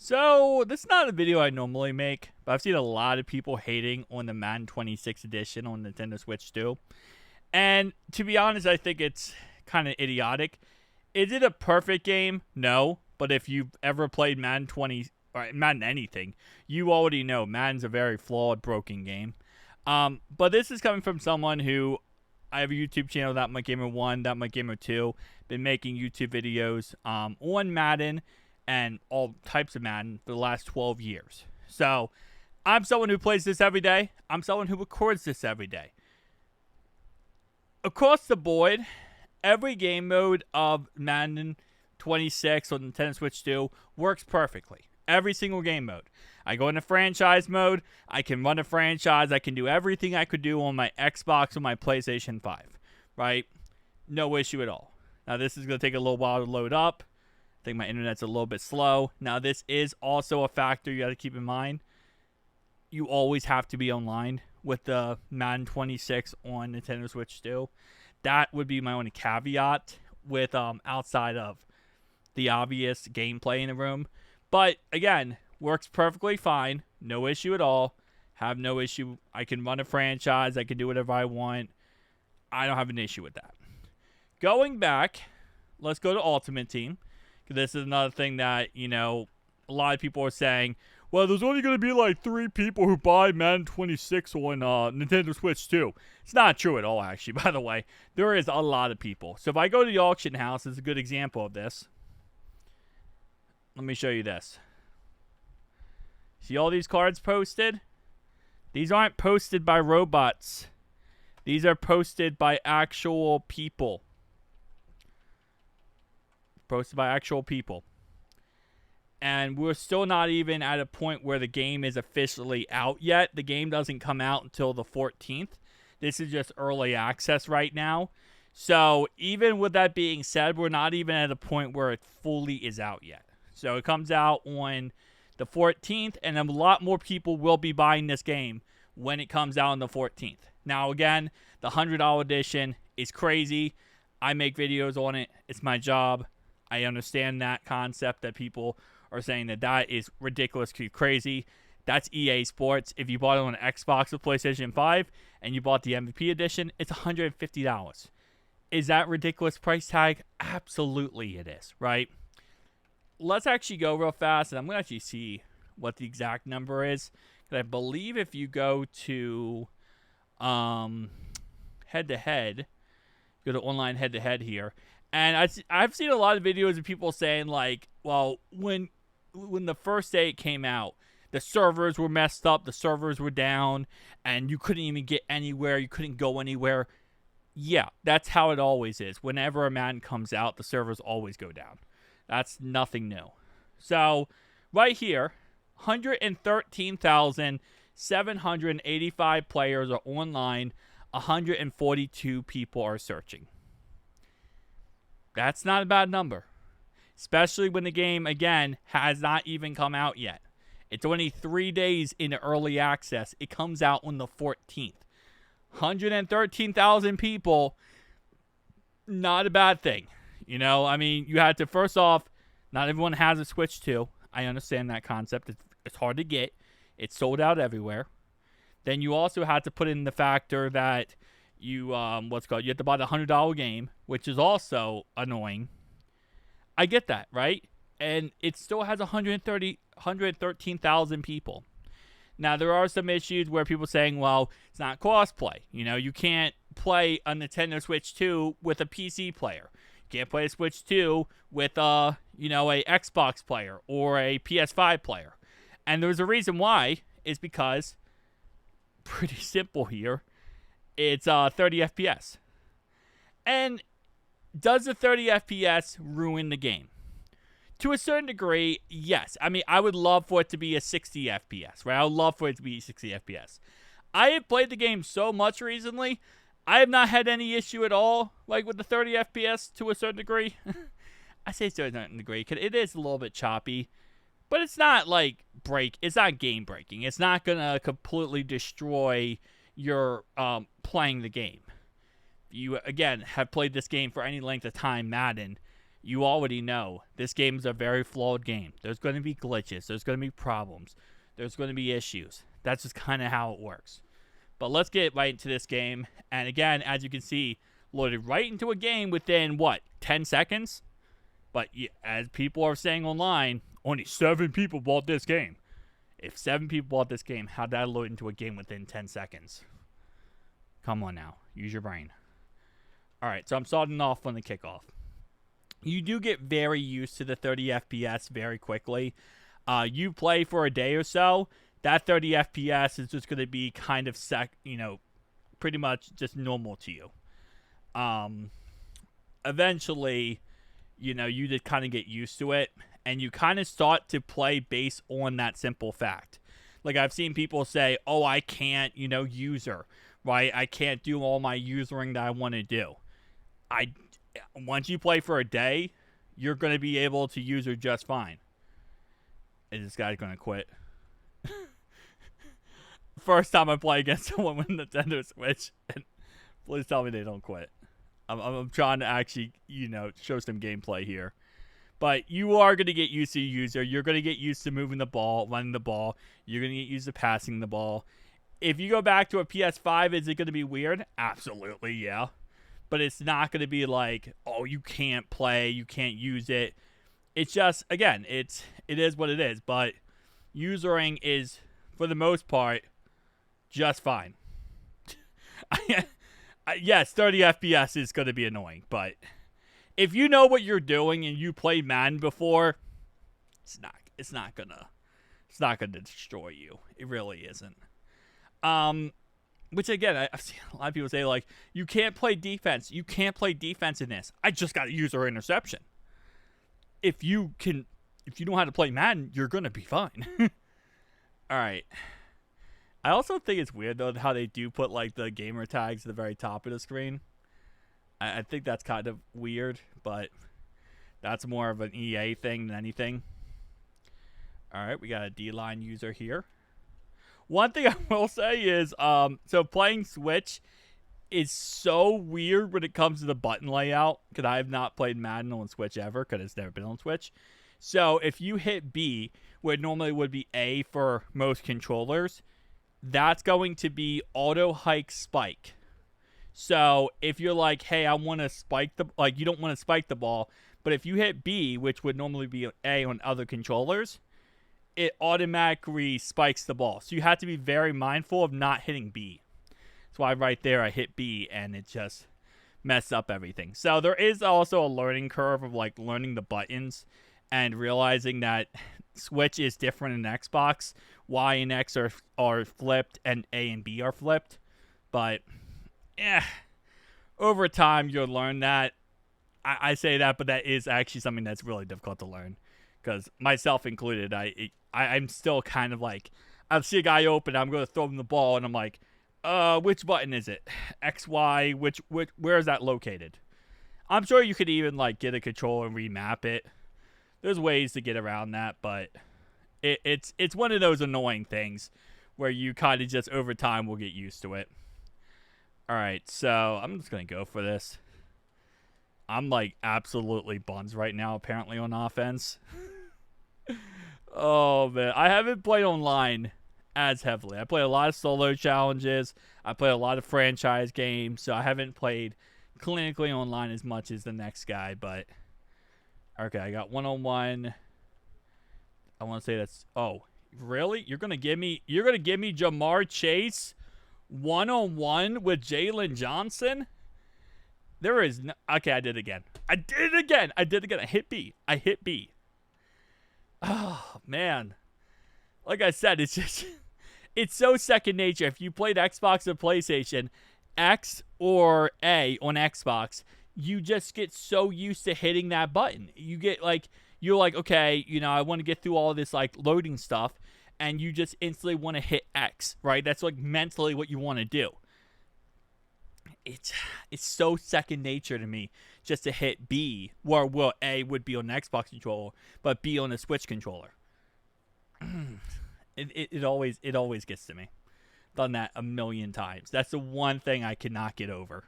So, this is not a video I normally make, but I've seen a lot of people hating on the Madden 26 edition on Nintendo Switch too. And to be honest, I think it's kind of idiotic. Is it a perfect game? No. But if you've ever played Madden 20 or Madden anything, you already know Madden's a very flawed, broken game. But this is coming from someone who I have a YouTube channel, That My Gamer 1, That My Gamer 2. Been making YouTube videos on Madden and all types of Madden for the last 12 years. So I'm someone who plays this every day. I'm someone who records this every day. Across the board, every game mode of Madden 26 on Nintendo Switch 2 works perfectly. Every single game mode. I go into franchise mode. I can run a franchise. I can do everything I could do on my Xbox or my PlayStation 5. Right? No issue at all. Now, this is going to take a little while to load up. I think my internet's a little bit slow. Now, this is also a factor you got to keep in mind. You always have to be online with the Madden 26 on Nintendo Switch 2. That would be my only caveat with outside of the obvious gameplay in the room. But again, works perfectly fine. No issue at all. Have no issue. I can run a franchise. I can do whatever I want. I don't have an issue with that. Going back, let's go to Ultimate Team. This is another thing that, a lot of people are saying, well, there's only going to be like 3 people who buy Madden 26 on Nintendo Switch 2. It's not true at all, actually, by the way. There is a lot of people. So if I go to the auction house, it's a good example of this. Let me show you this. See all these cards posted? These aren't posted by robots. These are posted by actual people. Posted by actual people. And we're still not even at a point where the game is officially out yet. The game doesn't come out until the 14th. This is just early access right now. So even with that being said, we're not even at a point where it fully is out yet. So it comes out on the 14th, and a lot more people will be buying this game when it comes out on the 14th. Now again, the $100 edition is crazy. I make videos on it. It's my job. I understand that concept that people are saying that is ridiculously crazy. That's EA Sports. If you bought it on Xbox or PlayStation 5 and you bought the MVP edition, it's $150. Is that ridiculous price tag? Absolutely it is, right? Let's actually go real fast, and I'm going to actually see what the exact number is. And I believe if you go to head-to-head, go to online head-to-head here, and I've seen a lot of videos of people saying, like, well, when the first day it came out, the servers were messed up, the servers were down, and you couldn't even get anywhere, you couldn't go anywhere. Yeah, that's how it always is. Whenever a Madden comes out, the servers always go down. That's nothing new. So, right here, 113,785 players are online, 142 people are searching. That's not a bad number. Especially when the game, again, has not even come out yet. It's only 3 days into early access. It comes out on the 14th. 113,000 people, not a bad thing. You had to, first off, not everyone has a Switch 2. I understand that concept. It's hard to get. It's sold out everywhere. Then you also had to put in the factor that you have to buy the $100 game, which is also annoying. I get that, right? And it still has 113,000 people. Now, there are some issues where people are saying, well, it's not cross-play. You can't play a Nintendo Switch 2 with a PC player. You can't play a Switch 2 with a Xbox player or a PS5 player. And there's a reason why. Is because, pretty simple here, it's 30 FPS. And does the 30 FPS ruin the game? To a certain degree, yes. I would love for it to be a 60 FPS, right? I would love for it to be 60 FPS. I have played the game so much recently, I have not had any issue at all, like with the 30 FPS to a certain degree. I say to a certain degree, because it is a little bit choppy, but it's not it's not game breaking. It's not going to completely destroy your playing the game. You, again, have played this game for any length of time, Madden, you already know this game is a very flawed game. There's going to be glitches. There's going to be problems. There's going to be issues. That's just kind of how it works. But let's get right into this game. And again, as you can see, loaded right into a game within, 10 seconds? But as people are saying online, only 7 people bought this game. If 7 people bought this game, how'd that load into a game within 10 seconds? Come on now. Use your brain. Alright, so I'm starting off on the kickoff. You do get very used to the 30 FPS very quickly. You play for a day or so, that 30 FPS is just going to be kind of pretty much just normal to you. Eventually, you just kind of get used to it, and you kind of start to play based on that simple fact. Like, I've seen people say, oh, I can't, user, right? I can't do all my usering that I want to do. Once you play for a day, you're going to be able to user just fine. Is this guy going to quit? First time I play against someone with Nintendo Switch, and please tell me they don't quit. I'm trying to actually, show some gameplay here. But you are going to get used to your user. You're going to get used to moving the ball, running the ball. You're going to get used to passing the ball. If you go back to a PS5, is it going to be weird? Absolutely, yeah. But it's not going to be like, oh, you can't play, you can't use it. It's just, again, it is what it is. But usering is, for the most part, just fine. Yes, 30 FPS is going to be annoying, but if you know what you're doing and you played Madden before, it's not gonna destroy you. It really isn't. Which again, I've seen a lot of people say, like, you can't play defense. You can't play defense in this. I just got a user interception. If you know how to play Madden, you're gonna be fine. All right. I also think it's weird, though, how they do put, like, the gamer tags at the very top of the screen. I think that's kind of weird, but that's more of an EA thing than anything. All right, we got a D-line user here. One thing I will say is, so playing Switch is so weird when it comes to the button layout, because I have not played Madden on Switch ever, because it's never been on Switch. So if you hit B, where it normally would be A for most controllers, that's going to be auto hike spike. So if you're like, hey, I want to spike you don't want to spike the ball, but if you hit B, which would normally be A on other controllers, it automatically spikes the ball. So you have to be very mindful of not hitting B. That's why right there I hit B and it just messed up everything. So there is also a learning curve of like learning the buttons and realizing that Switch is different in Xbox. Y and X are flipped and A and B are flipped. But over time you'll learn that. I say that, but that is actually something that's really difficult to learn. Because myself included, I'm still kind of like, I'll see a guy open, I'm going to throw him the ball, and I'm like, which button is it? X, Y, where is that located? I'm sure you could even like get a controller and remap it. There's ways to get around that, but it's one of those annoying things where you kind of just over time will get used to it. All right, so I'm just going to go for this. I'm like absolutely buns right now, apparently, on offense. Oh, man. I haven't played online as heavily. I play a lot of solo challenges. I play a lot of franchise games, so I haven't played clinically online as much as the next guy, but okay, I got one-on-one. I want to say that's, oh, really? You're going to give me Jamar Chase one-on-one with Jalen Johnson? There is no, okay, I did it again. I hit B. Oh, man. Like I said, it's just, it's so second nature. If you played Xbox or PlayStation, X or A on Xbox, you just get so used to hitting that button. You get like, you're like, okay, I want to get through all this like loading stuff, and you just instantly want to hit X, right? That's like mentally what you want to do. It's so second nature to me just to hit B, where A would be on an Xbox controller, but B on a Switch controller. It always gets to me. Done that a million times. That's the one thing I cannot get over.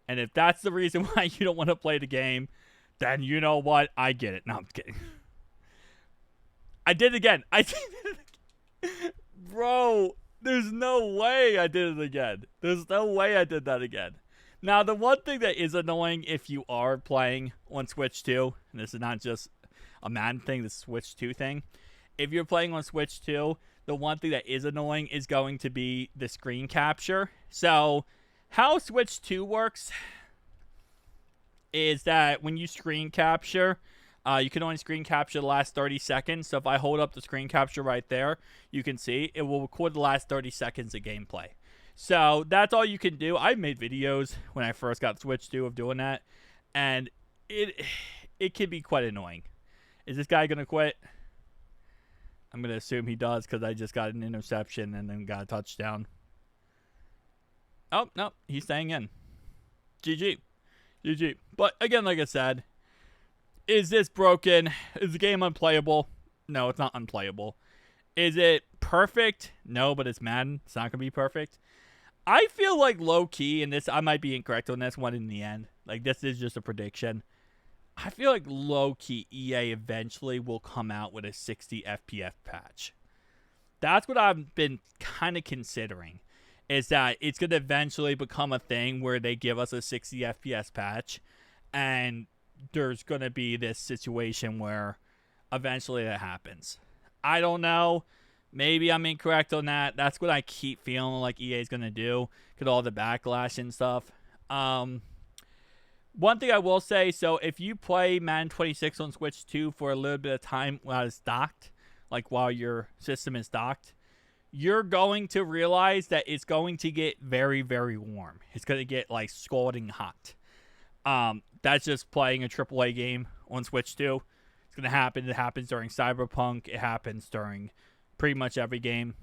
And if that's the reason why you don't want to play the game, then you know what? I get it. No, I'm kidding. I did it again. I did it again. Bro, there's no way I did it again. There's no way I did that again. Now, the one thing that is annoying if you are playing on Switch 2, and this is not just a Madden thing, this Switch 2 thing. If you're playing on Switch 2, the one thing that is annoying is going to be the screen capture. So, how Switch 2 works is that when you screen capture, you can only screen capture the last 30 seconds. So if I hold up the screen capture right there, you can see it will record the last 30 seconds of gameplay. So that's all you can do. I made videos when I first got Switch 2 of doing that, and it can be quite annoying. Is this guy going to quit? I'm going to assume he does because I just got an interception and then got a touchdown. Oh, no, he's staying in. GG. GG. But again, like I said, is this broken? Is the game unplayable? No, it's not unplayable. Is it perfect? No, but it's Madden. It's not going to be perfect. I feel like low-key, and this I might be incorrect on this one in the end. Like, this is just a prediction. I feel like low-key EA eventually will come out with a 60 FPS patch. That's what I've been kind of considering. Is that it's going to eventually become a thing where they give us a 60 FPS patch, and there's going to be this situation where eventually that happens. I don't know. Maybe I'm incorrect on that. That's what I keep feeling like EA is going to do, because all the backlash and stuff. One thing I will say, so if you play Madden 26 on Switch 2 for a little bit of time while it's docked, like while your system is docked, you're going to realize that it's going to get very, very warm. It's going to get, like, scalding hot. That's just playing a AAA game on Switch 2. It's going to happen. It happens during Cyberpunk. It happens during pretty much every game.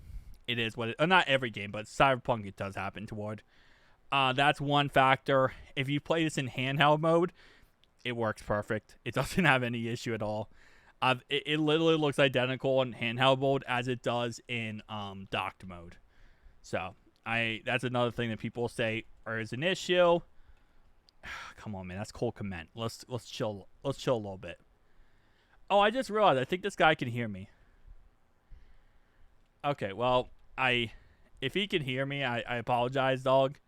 It is what it... not every game, but Cyberpunk it does happen toward. That's one factor. If you play this in handheld mode, it works perfect. It doesn't have any issue at all. It literally looks identical in handheld mode as it does in docked mode. So that's another thing that people say is an issue. Come on, man, that's cold comment. Let's chill. Let's chill a little bit. Oh, I just realized I think this guy can hear me. Okay, well, if he can hear me, I apologize, dog.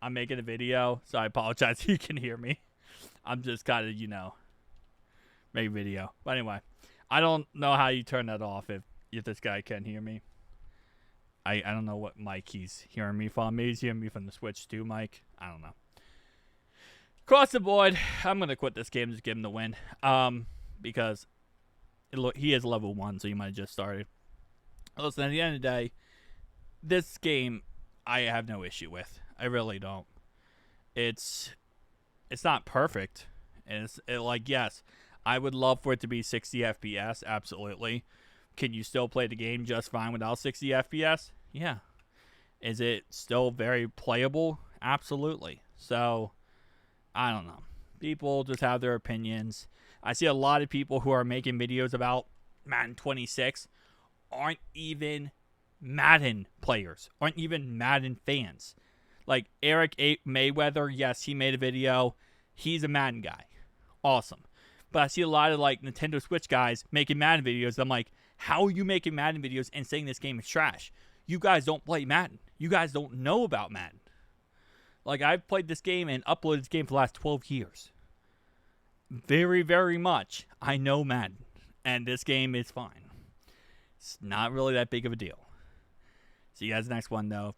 I'm making a video, so I apologize if he can hear me. I'm just kind of, make a video. But anyway, I don't know how you turn that off if this guy can hear me. I don't know what mic he's hearing me from. Maybe he's hearing me from the Switch 2 mic. I don't know. Across the board, I'm going to quit this game to give him the win. Because he is level 1, so he might have just started. Listen, at the end of the day, this game I have no issue with. I really don't. It's not perfect. And yes, I would love for it to be 60 FPS, absolutely. Can you still play the game just fine without 60 FPS? Yeah. Is it still very playable? Absolutely. So, I don't know. People just have their opinions. I see a lot of people who are making videos about Madden 26 aren't even Madden players, aren't even Madden fans. Like Eric Mayweather, yes, he made a video. He's a Madden guy. Awesome. But I see a lot of like Nintendo Switch guys making Madden videos. I'm like, how are you making Madden videos and saying this game is trash? You guys don't play Madden. You guys don't know about Madden. Like, I've played this game and uploaded this game for the last 12 years. Very, very much. I know Madden. And this game is fine. It's not really that big of a deal. See you guys next one, though.